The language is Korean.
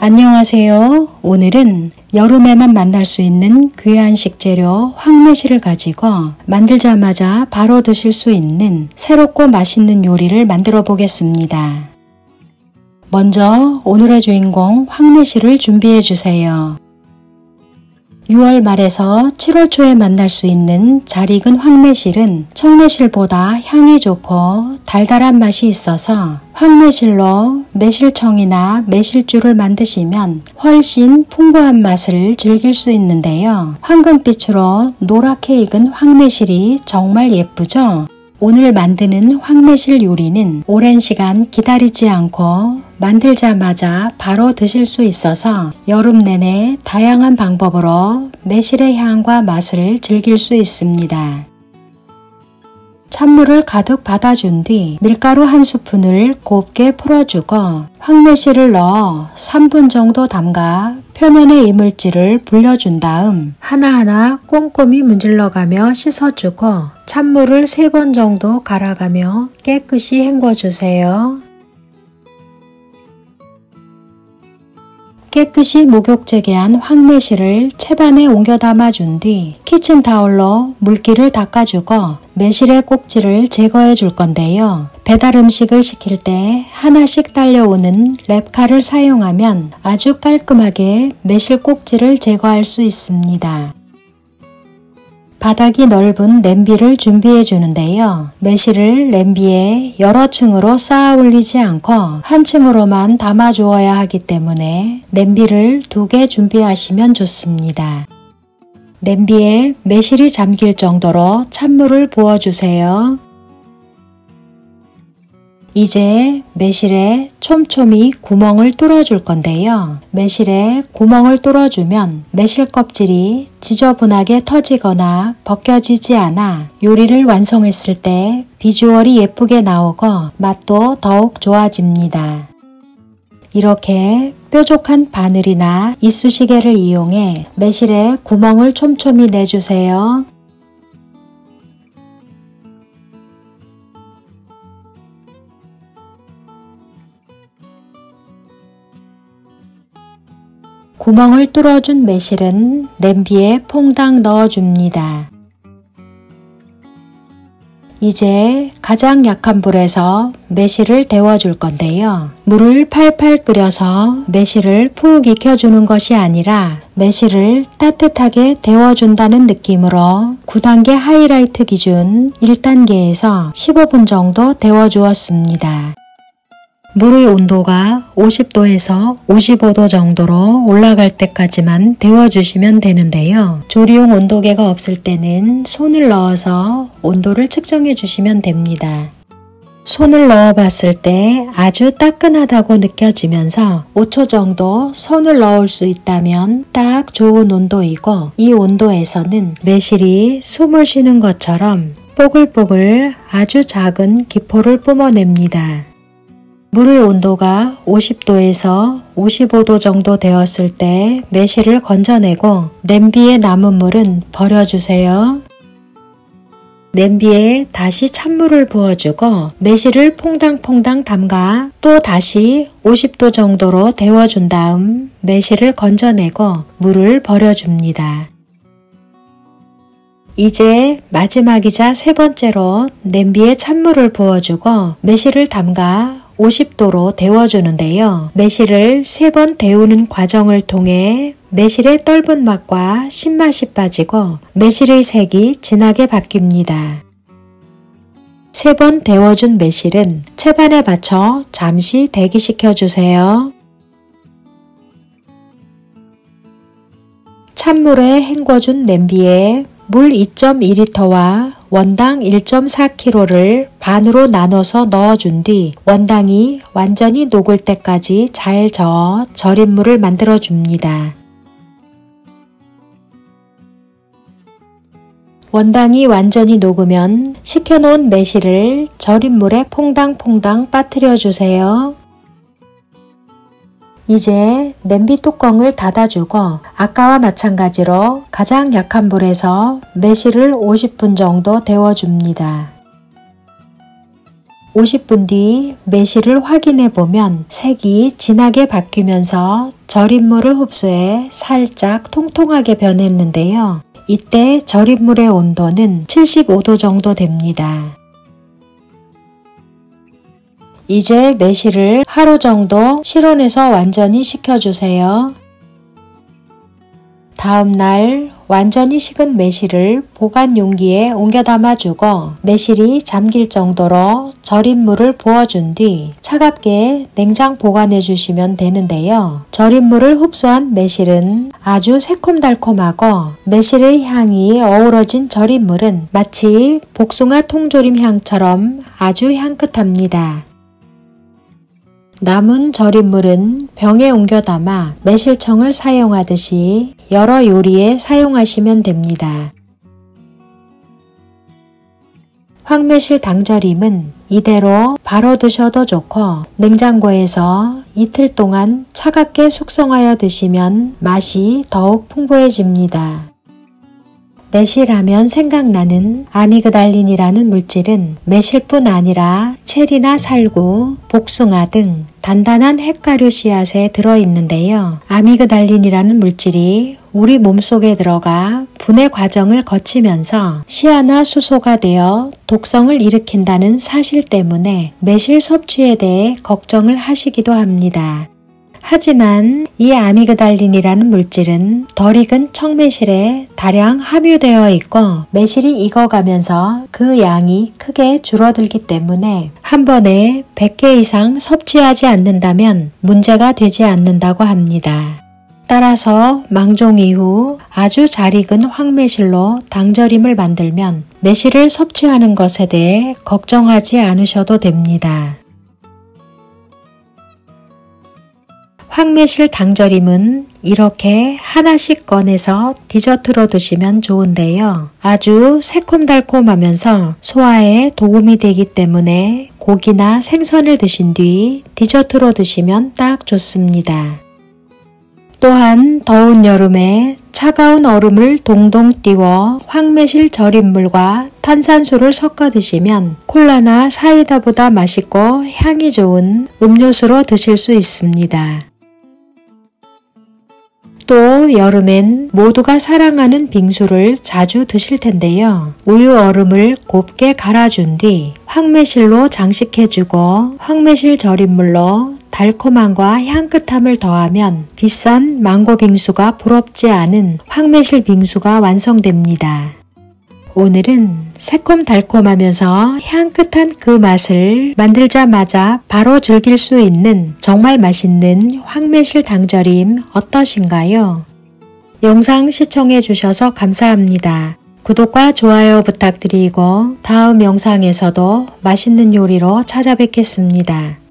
안녕하세요. 오늘은 여름에만 만날 수 있는 귀한 식재료 황매실을 가지고 만들자마자 바로 드실 수 있는 새롭고 맛있는 요리를 만들어 보겠습니다. 먼저 오늘의 주인공 황매실을 준비해 주세요. 6월 말에서 7월 초에 만날 수 있는 잘 익은 황매실은 청매실보다 향이 좋고 달달한 맛이 있어서 황매실로 매실청이나 매실주를 만드시면 훨씬 풍부한 맛을 즐길 수 있는데요. 황금빛으로 노랗게 익은 황매실이 정말 예쁘죠? 오늘 만드는 황매실 요리는 오랜 시간 기다리지 않고 만들자마자 바로 드실 수 있어서 여름 내내 다양한 방법으로 매실의 향과 맛을 즐길 수 있습니다. 찬물을 가득 받아준 뒤 밀가루 1스푼을 곱게 풀어주고 황매실을 넣어 3분 정도 담가 표면의 이물질을 불려준 다음 하나하나 꼼꼼히 문질러가며 씻어주고 찬물을 3번 정도 갈아가며 깨끗이 헹궈주세요. 깨끗이 목욕제게한 황매실을 채반에 옮겨 담아준 뒤 키친타올로 물기를 닦아주고 매실의 꼭지를 제거해 줄 건데요. 배달 음식을 시킬 때 하나씩 딸려오는 랩칼을 사용하면 아주 깔끔하게 매실 꼭지를 제거할 수 있습니다. 바닥이 넓은 냄비를 준비해 주는데요. 매실을 냄비에 여러 층으로 쌓아 올리지 않고 한 층으로만 담아 주어야 하기 때문에 냄비를 2개 준비하시면 좋습니다. 냄비에 매실이 잠길 정도로 찬물을 부어주세요. 이제 매실에 촘촘히 구멍을 뚫어줄 건데요. 매실에 구멍을 뚫어주면 매실 껍질이 지저분하게 터지거나 벗겨지지 않아 요리를 완성했을 때 비주얼이 예쁘게 나오고 맛도 더욱 좋아집니다. 이렇게 뾰족한 바늘이나 이쑤시개를 이용해 매실에 구멍을 촘촘히 내주세요. 구멍을 뚫어준 매실은 냄비에 퐁당 넣어줍니다. 이제 가장 약한 불에서 매실을 데워줄 건데요. 물을 팔팔 끓여서 매실을 푹 익혀주는 것이 아니라 매실을 따뜻하게 데워준다는 느낌으로 9단계 하이라이트 기준 1단계에서 15분 정도 데워주었습니다. 물의 온도가 50도에서 55도 정도로 올라갈 때까지만 데워주시면 되는데요. 조리용 온도계가 없을 때는 손을 넣어서 온도를 측정해 주시면 됩니다. 손을 넣어 봤을 때 아주 따끈하다고 느껴지면서 5초 정도 손을 넣을 수 있다면 딱 좋은 온도이고 이 온도에서는 매실이 숨을 쉬는 것처럼 뽀글뽀글 아주 작은 기포를 뿜어냅니다. 물의 온도가 50도에서 55도 정도 되었을 때 매실을 건져내고 냄비에 남은 물은 버려주세요. 냄비에 다시 찬물을 부어주고 매실을 퐁당퐁당 담가 또 다시 50도 정도로 데워준 다음 매실을 건져내고 물을 버려줍니다. 이제 마지막이자 3번째로 냄비에 찬물을 부어주고 매실을 담가 50도로 데워주는데요. 매실을 3번 데우는 과정을 통해 매실의 떫은 맛과 신맛이 빠지고 매실의 색이 진하게 바뀝니다. 3번 데워준 매실은 채반에 받쳐 잠시 대기시켜 주세요. 찬물에 헹궈준 냄비에 물 2.2리터와 원당 1.4kg를 반으로 나눠서 넣어준 뒤 원당이 완전히 녹을 때까지 잘 저어 절임물을 만들어 줍니다. 원당이 완전히 녹으면 식혀놓은 매실을 절임물에 퐁당퐁당 빠뜨려 주세요. 이제 냄비 뚜껑을 닫아주고 아까와 마찬가지로 가장 약한 불에서 매실을 50분 정도 데워줍니다. 50분 뒤 매실을 확인해 보면 색이 진하게 바뀌면서 절임물을 흡수해 살짝 통통하게 변했는데요. 이때 절임물의 온도는 75도 정도 됩니다. 이제 매실을 하루 정도 실온에서 완전히 식혀주세요. 다음 날 완전히 식은 매실을 보관 용기에 옮겨 담아주고 매실이 잠길 정도로 절임물을 부어준 뒤 차갑게 냉장 보관해 주시면 되는데요. 절임물을 흡수한 매실은 아주 새콤달콤하고 매실의 향이 어우러진 절임물은 마치 복숭아 통조림 향처럼 아주 향긋합니다. 남은 절임물은 병에 옮겨 담아 매실청을 사용하듯이 여러 요리에 사용하시면 됩니다. 황매실 당절임은 이대로 바로 드셔도 좋고 냉장고에서 이틀 동안 차갑게 숙성하여 드시면 맛이 더욱 풍부해집니다. 매실하면 생각나는 아미그달린이라는 물질은 매실뿐 아니라 체리나 살구, 복숭아 등 단단한 핵가류 씨앗에 들어있는데요. 아미그달린이라는 물질이 우리 몸속에 들어가 분해 과정을 거치면서 시아나 수소가 되어 독성을 일으킨다는 사실 때문에 매실 섭취에 대해 걱정을 하시기도 합니다. 하지만 이 아미그달린이라는 물질은 덜 익은 청매실에 다량 함유되어 있고 매실이 익어가면서 그 양이 크게 줄어들기 때문에 한 번에 100개 이상 섭취하지 않는다면 문제가 되지 않는다고 합니다. 따라서 망종 이후 아주 잘 익은 황매실로 당절임을 만들면 매실을 섭취하는 것에 대해 걱정하지 않으셔도 됩니다. 황매실 당절임은 이렇게 하나씩 꺼내서 디저트로 드시면 좋은데요. 아주 새콤달콤하면서 소화에 도움이 되기 때문에 고기나 생선을 드신 뒤 디저트로 드시면 딱 좋습니다. 또한 더운 여름에 차가운 얼음을 동동 띄워 황매실 절임물과 탄산수를 섞어 드시면 콜라나 사이다보다 맛있고 향이 좋은 음료수로 드실 수 있습니다. 또 여름엔 모두가 사랑하는 빙수를 자주 드실 텐데요. 우유 얼음을 곱게 갈아준 뒤 황매실로 장식해주고 황매실 절임물로 달콤함과 향긋함을 더하면 비싼 망고 빙수가 부럽지 않은 황매실 빙수가 완성됩니다. 오늘은 새콤달콤하면서 향긋한 그 맛을 만들자마자 바로 즐길 수 있는 정말 맛있는 황매실 당절임 어떠신가요? 영상 시청해 주셔서 감사합니다. 구독과 좋아요 부탁드리고 다음 영상에서도 맛있는 요리로 찾아뵙겠습니다.